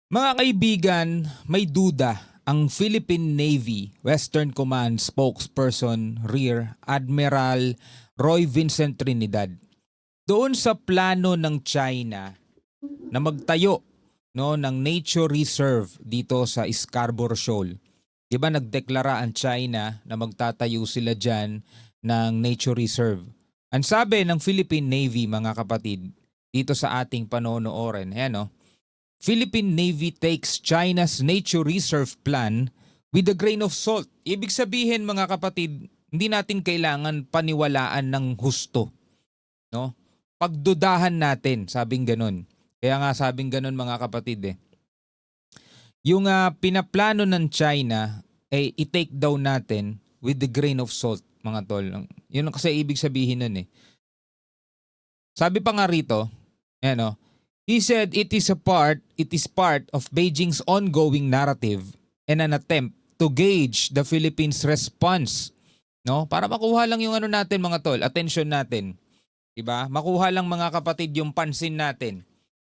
Mga kaibigan, may duda ang Philippine Navy Western Command spokesperson Rear Admiral Roy Vincent Trinidad doon sa plano ng China na magtayo ng nature reserve dito sa Scarborough Shoal. 'Di ba nagdeklara ang China na magtatayo sila diyan ng nature reserve. Ang sabi ng Philippine Navy, mga kapatid, dito sa ating panonoorin, ayan, Philippine Navy takes China's nature reserve plan with a grain of salt. Ibig sabihin, mga kapatid, hindi natin kailangan paniwalaan ng husto, no? Pagdudahan natin, sabing ganun. Kaya nga sabing ganun, mga kapatid, yung pinaplano ng China ay i-take down natin with the grain of salt, mga tol. Yun kasi ibig sabihin nun eh. Sabi pa nga rito, he said it is part of Beijing's ongoing narrative and an attempt to gauge the Philippines' response, no? Para makuha lang yung natin, mga tol, attention natin. 'Di ba? Makuha lang, mga kapatid, yung pansin natin.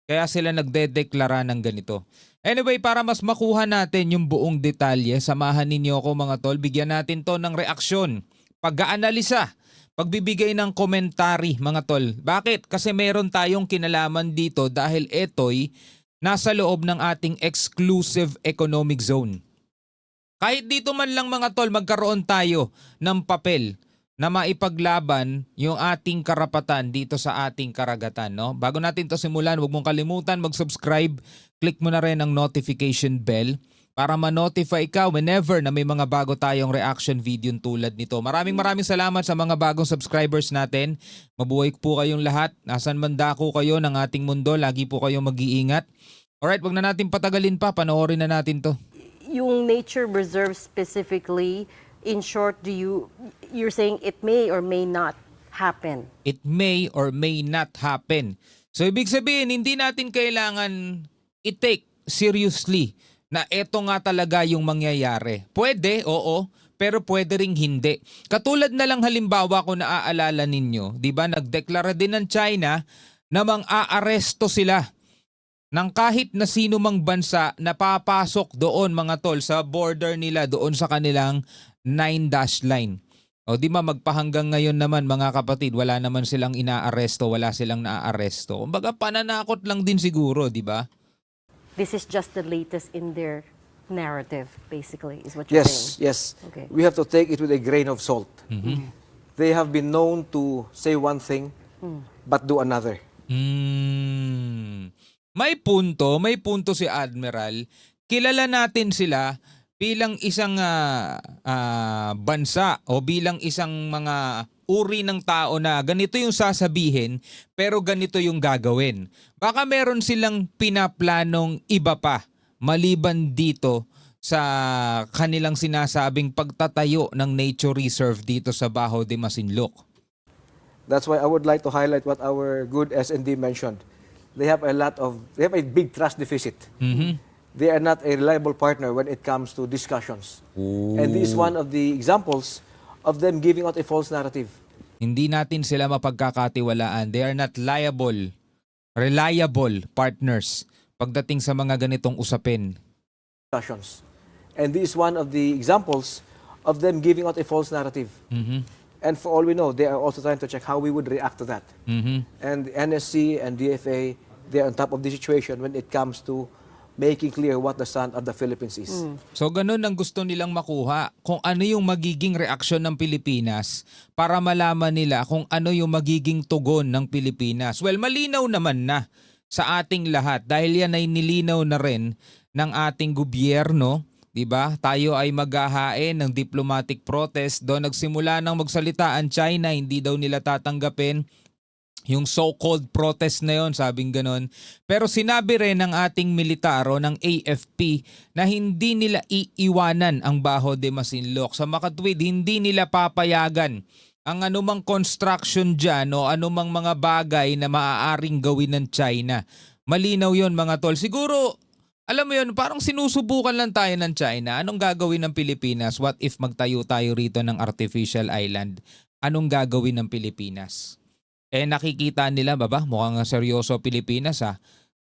Kaya sila nagdedeklara ng ganito. Anyway, para mas makuha natin yung buong detalye, samahan ninyo ako, mga tol. Bigyan natin to ng reaksyon, pag-aanalisa, pagbibigay ng komentary, mga tol. Bakit? Kasi meron tayong kinalaman dito dahil ito'y nasa loob ng ating exclusive economic zone. Kahit dito man lang, mga tol, magkaroon tayo ng papel na maipaglaban yung ating karapatan dito sa ating karagatan, no? Bago natin to simulan, huwag mong kalimutan mag-subscribe. Click mo na rin ang notification bell para ma-notify ka whenever na may mga bago tayong reaction video tulad nito. Maraming salamat sa mga bagong subscribers natin. Mabuhay po kayong lahat. Nasan man dako kayo ng ating mundo, lagi po kayong mag-iingat. Alright, wag na natin patagalin pa. Panoorin na natin to. Yung nature reserve specifically, in short, you're saying it may or may not happen? It may or may not happen. So ibig sabihin, hindi natin kailangan i-take seriously na eto nga talaga yung mangyayari. Pwede, oo, pero pwede ring hindi. Katulad na lang halimbawa kung naaalala ninyo, di ba nagdeklara din ng China na mang-aaresto sila ng kahit na sino mang bansa na papasok doon, mga tol, sa border nila, doon sa kanilang 9-dash line. O di ba magpahanggang ngayon naman, mga kapatid, wala naman silang inaaresto, wala silang naaaresto. Kumbaga pananakot lang din siguro, di ba? This is just the latest in their narrative, basically, is what you're saying? Yes. Okay. We have to take it with a grain of salt. They have been known to say one thing, but do another. May punto si Admiral. Kilala natin sila bilang isang bansa o bilang isang mga uri ng tao na ganito yung sasabihin pero ganito yung gagawin. Baka meron silang pinaplanong iba pa maliban dito sa kanilang sinasabing pagtatayo ng nature reserve dito sa Bajo de Masinloc. That's why I would like to highlight what our good S&D mentioned. They have a big trust deficit. They are not a reliable partner when it comes to discussions. And this is one of the examples of them giving out a false narrative. Hindi natin sila mapagkakatiwalaan. They are not reliable partners pagdating sa mga ganitong usapin. Discussions. And this is one of the examples of them giving out a false narrative. And for all we know, they are also trying to check how we would react to that. And NSC and DFA, they are on top of the situation when it comes to making clear what the stand of the Philippines is. So ganun ang gusto nilang makuha, kung ano yung magiging reaksyon ng Pilipinas para malaman nila kung ano yung magiging tugon ng Pilipinas. Well, malinaw naman na sa ating lahat dahil yan ay nilinaw na rin ng ating gobyerno. Diba? Tayo ay maghahain ng diplomatic protest. Doon nagsimula nang magsalita ang China, hindi daw nila tatanggapin yung so-called protest na yon, sabing ganon. Pero sinabi rin ng ating militaro ng AFP na hindi nila iiwanan ang Bajo de Masinloc. Sa makatwid, hindi nila papayagan ang anumang construction dyan o anumang mga bagay na maaaring gawin ng China. Malinaw yon, mga tol. Siguro, alam mo yun, parang sinusubukan lang tayo ng China. Anong gagawin ng Pilipinas? What if magtayo tayo rito ng artificial island? Anong gagawin ng Pilipinas? Nakikita nila, mukhang seryoso Pilipinas .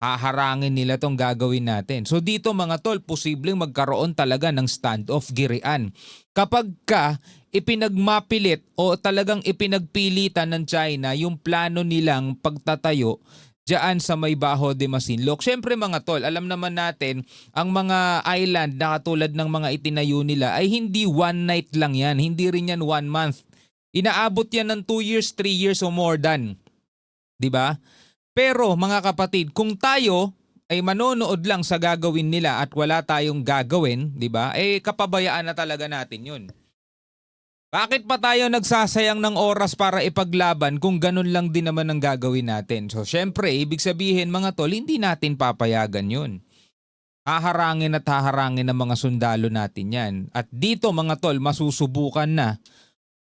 Haharangin nila tong gagawin natin. So dito mga tol, posibleng magkaroon talaga ng standoff girian. Kapag ka ipinagmapilit o talagang ipinagpilitan ng China yung plano nilang pagtatayo diyan sa may Baho de Masinloc. Siyempre mga tol, alam naman natin ang mga island na katulad ng mga itinayo nila ay hindi one night lang yan. Hindi rin yan 1 month. Inaabot yan ng 2 years, 3 years o more than. 'Di ba? Pero mga kapatid, kung tayo ay manonood lang sa gagawin nila at wala tayong gagawin, 'di ba? Eh kapabayaan na talaga natin 'yun. Bakit pa tayo nagsasayang ng oras para ipaglaban kung ganun lang din naman ang gagawin natin? So syempre, ibig sabihin mga tol, hindi natin papayagan 'yun. Haharangin at haharangin ng mga sundalo natin 'yan. At dito mga tol, masusubukan na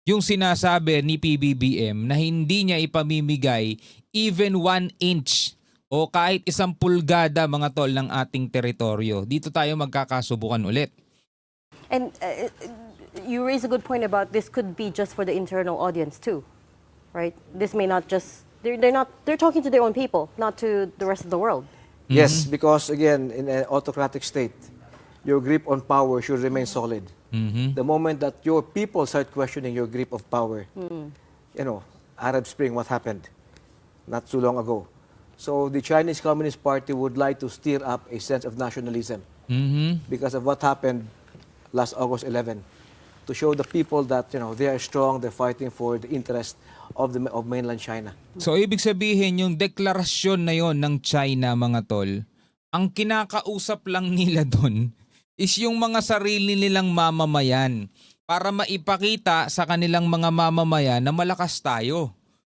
yung sinasabi ni PBBM na hindi niya ipamimigay even 1 inch o kahit 1 pulgada mga tol ng ating teritoryo. Dito tayo magkakasubukan ulit. And you raise a good point about this could be just for the internal audience too, right? This may not just they're talking to their own people, not to the rest of the world. Yes, because again, in an autocratic state, your grip on power should remain solid. The moment that your people start questioning your grip of power, you know, Arab Spring, what happened not too long ago. So the Chinese Communist Party would like to stir up a sense of nationalism because of what happened last August 11, to show the people that, you know, they are strong, they're fighting for the interest of mainland China. So ibig sabihin yung deklarasyon na yon ng China mga tol, ang kinakausap lang nila doon is yung mga sarili nilang mamamayan para maipakita sa kanilang mga mamamayan na malakas tayo.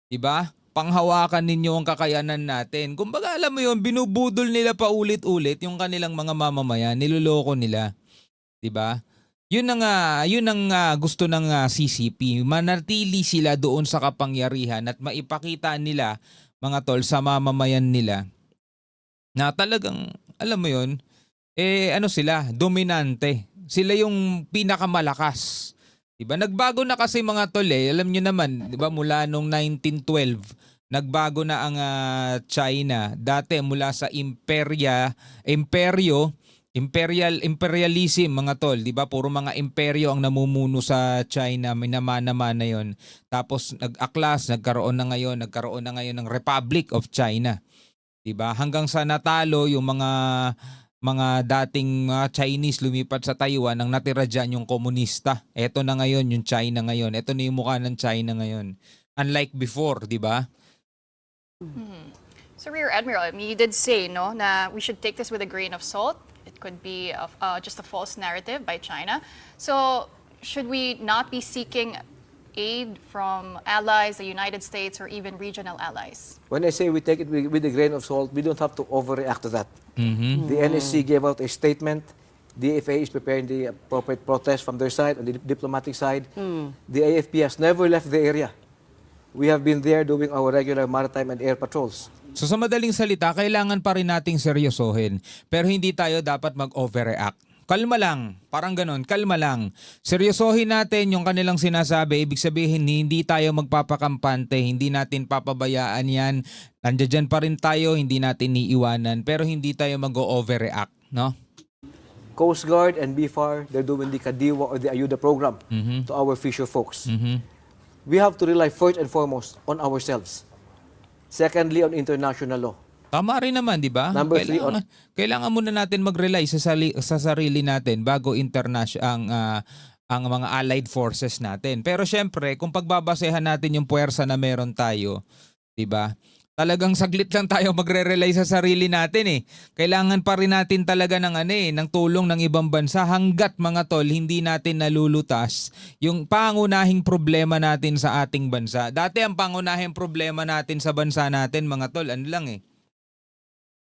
'Di ba? Panghawakan ninyo ang kakayanan natin. Kumbaga alam mo yun, binubudol nila paulit-ulit yung kanilang mga mamamayan, niloloko nila. 'Di ba? Yun ang gusto ng CCP. Manatili sila doon sa kapangyarihan at maipakita nila mga tol sa mamamayan nila na talagang alam mo yun, sila, dominante. Sila yung pinakamalakas. 'Di ba? Nagbago na kasi mga tol alam niyo naman, 'di ba, mula nung 1912, nagbago na ang China. Dati mula sa imperialism mga tol, 'di ba? Puro mga imperyo ang namumuno sa China, may namana-mana 'yon. Tapos nag-aklas, nagkaroon na ngayon ng Republic of China. 'Di ba? Hanggang sa natalo yung mga dating Chinese lumipat sa Taiwan, ang natira dyan yung komunista. Eto na ngayon yung China ngayon. Eto na yung mukha ng China ngayon. Unlike before, di ba? So Rear Admiral, I mean, you did say no na we should take this with a grain of salt. It could be just a false narrative by China. So should we not be seeking aid from allies, the United States, or even regional allies? When I say we take it with a grain of salt, we don't have to overreact to that. The NSC gave out a statement. The AFA is preparing the appropriate protest from their side, on the diplomatic side. The AFP has never left the area. We have been there doing our regular maritime and air patrols. So sa madaling salita, kailangan pa rin nating seryosohin. Pero hindi tayo dapat mag-overreact. Kalma lang, parang ganon, kalma lang. Seryosohin natin yung kanilang sinasabi, ibig sabihin hindi tayo magpapakampante, hindi natin papabayaan yan. Nandiyan pa rin tayo, hindi natin iiwanan, pero hindi tayo mag-overreact, no? Coast Guard and BFAR, they're doing the Kadiwa or the Ayuda program to our fisher folks. We have to rely first and foremost on ourselves. Secondly, on international law. Tama rin naman, di ba? Number three, Kailangan muna natin mag-rely sa sarili natin bago ang mga allied forces natin. Pero syempre, kung pagbabasehan natin yung puwersa na meron tayo, di ba? Talagang saglit lang tayo magre-rely sa sarili natin eh. Kailangan pa rin natin talaga ng tulong ng ibang bansa hanggat mga tol hindi natin nalulutas yung pangunahing problema natin sa ating bansa. Dati ang pangunahing problema natin sa bansa natin mga tol, ano lang eh.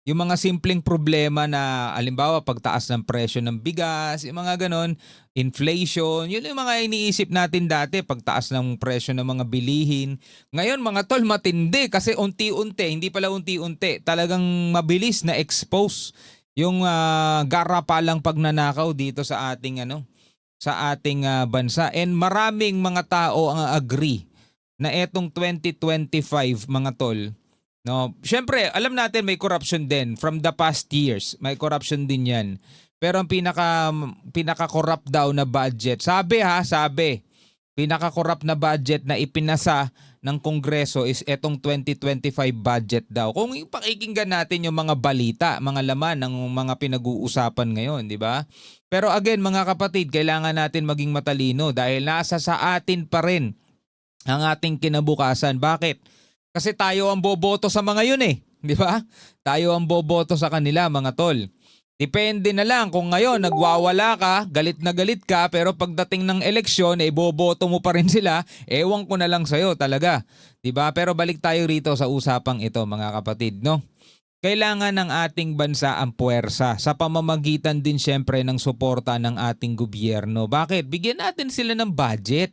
Yung mga simpleng problema na alimbawa pagtaas ng presyo ng bigas, yung mga ganon, inflation, yun yung mga iniisip natin dati, pagtaas ng presyo ng mga bilihin. Ngayon mga tol, matindi kasi unti-unti, hindi pala unti-unti, talagang mabilis na expose yung garapalang pagnanakaw dito sa ating bansa. And maraming mga tao ang agree na etong 2025 mga tol, No, syempre, alam natin may corruption din from the past years. May corruption din 'yan. Pero ang pinaka-corrupt daw na budget, sabi, pinaka-corrupt na budget na ipinasa ng Kongreso is etong 2025 budget daw. Kung pakikinggan natin yung mga balita, mga laman ng mga pinag-uusapan ngayon, di ba? Pero again, mga kapatid, kailangan natin maging matalino dahil nasa sa atin pa rin ang ating kinabukasan. Bakit? Kasi tayo ang boboto sa mga yun eh. Di ba? Tayo ang boboto sa kanila, mga tol. Depende na lang kung ngayon nagwawala ka, galit na galit ka, pero pagdating ng eleksyon, boboto mo pa rin sila, ewan ko na lang sa'yo talaga. Diba? Pero balik tayo rito sa usapang ito, mga kapatid, no? Kailangan ng ating bansa ang puwersa sa pamamagitan din syempre ng suporta ng ating gobyerno. Bakit? Bigyan natin sila ng budget.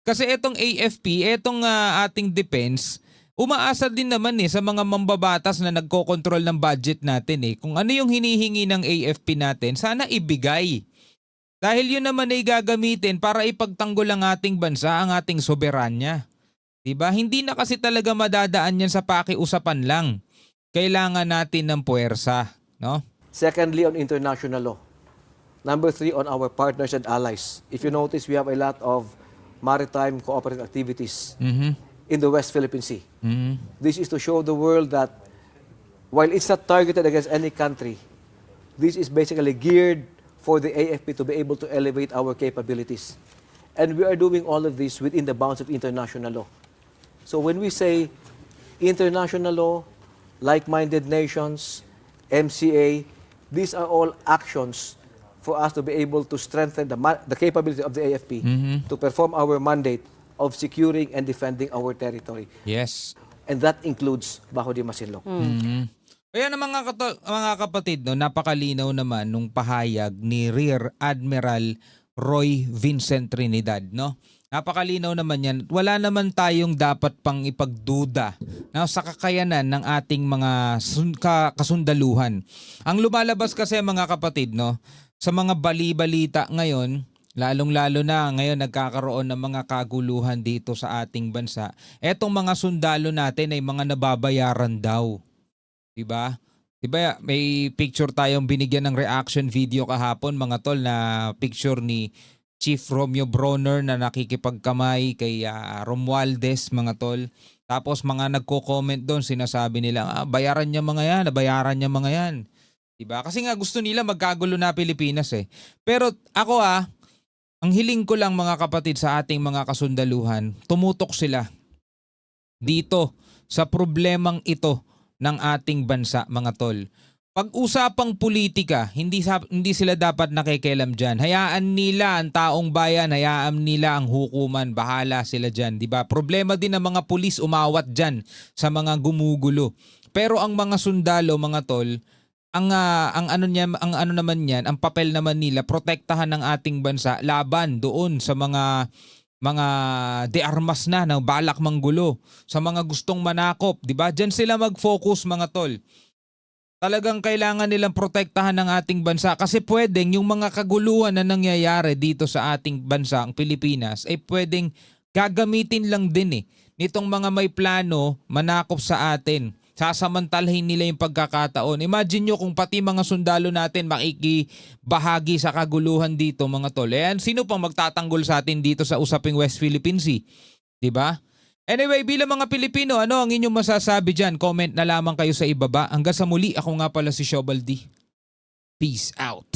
Kasi itong AFP, itong ating defense, umaasa din naman sa mga mambabatas na nagkokontrol ng budget natin Kung ano yung hinihingi ng AFP natin, sana ibigay. Dahil yun naman ay gagamitin para ipagtanggol ang ating bansa, ang ating soberanya. Diba? Hindi na kasi talaga madadaan yan sa pakiusapan lang. Kailangan natin ng puwersa. No? Secondly, on international law. Number 3, on our partners and allies. If you notice, we have a lot of maritime cooperative activities in the West Philippine Sea. This is to show the world that while it's not targeted against any country, this is basically geared for the AFP to be able to elevate our capabilities. And we are doing all of this within the bounds of international law. So when we say international law, like-minded nations, MCA, these are all actions for us to be able to strengthen the capability of the AFP to perform our mandate of securing and defending our territory. Yes. And that includes Bajo de Masinloc. Kaya na mga kapatid, no, napakalinaw naman nung pahayag ni Rear Admiral Roy Vincent Trinidad. No? Napakalinaw naman yan. Wala naman tayong dapat pang ipagduda sa kakayanan ng ating mga kasundaluhan. Ang lumalabas kasi mga kapatid, no, sa mga bali-balita ngayon, lalong-lalo na ngayon nagkakaroon ng mga kaguluhan dito sa ating bansa. Etong mga sundalo natin ay mga nababayaran daw. Diba? Diba may picture tayong binigyan ng reaction video kahapon mga tol na picture ni Chief Romeo Bronner na nakikipagkamay kay Romualdez mga tol. Tapos mga nagko-comment doon sinasabi nila, bayaran niya mga yan, bayaran niya mga yan. Diba? Kasi nga gusto nila magkagulo na Pilipinas Pero ako ang hiling ko lang mga kapatid sa ating mga kasundaluhan, tumutok sila dito sa problemang ito ng ating bansa mga tol. Pag-usapang politika, hindi sila dapat nakikialam dyan. Hayaan nila ang taong bayan, hayaan nila ang hukuman, bahala sila dyan. Diba? Problema din ng mga pulis umawat dyan sa mga gumugulo. Pero ang mga sundalo mga tol, ang papel naman nila protektahan ng ating bansa laban doon sa mga de armas na balak manggulo, sa mga gustong manakop, 'di ba? Diyan sila mag-focus mga tol. Talagang kailangan nilang protektahan ng ating bansa kasi pwedeng yung mga kaguluhan na nangyayari dito sa ating bansa, ang Pilipinas, ay pwedeng gagamitin lang din nitong mga may plano manakop sa atin. Sasamantalahin nila yung pagkakataon. Imagine nyo kung pati mga sundalo natin makikibahagi sa kaguluhan dito mga tol. Sino pang magtatanggol sa atin dito sa usaping West Philippine Sea? Diba? Anyway, bilang mga Pilipino, ano ang inyong masasabi dyan? Comment na lamang kayo sa ibaba. Hanggang sa muli, ako nga pala si Shobal D. Peace out.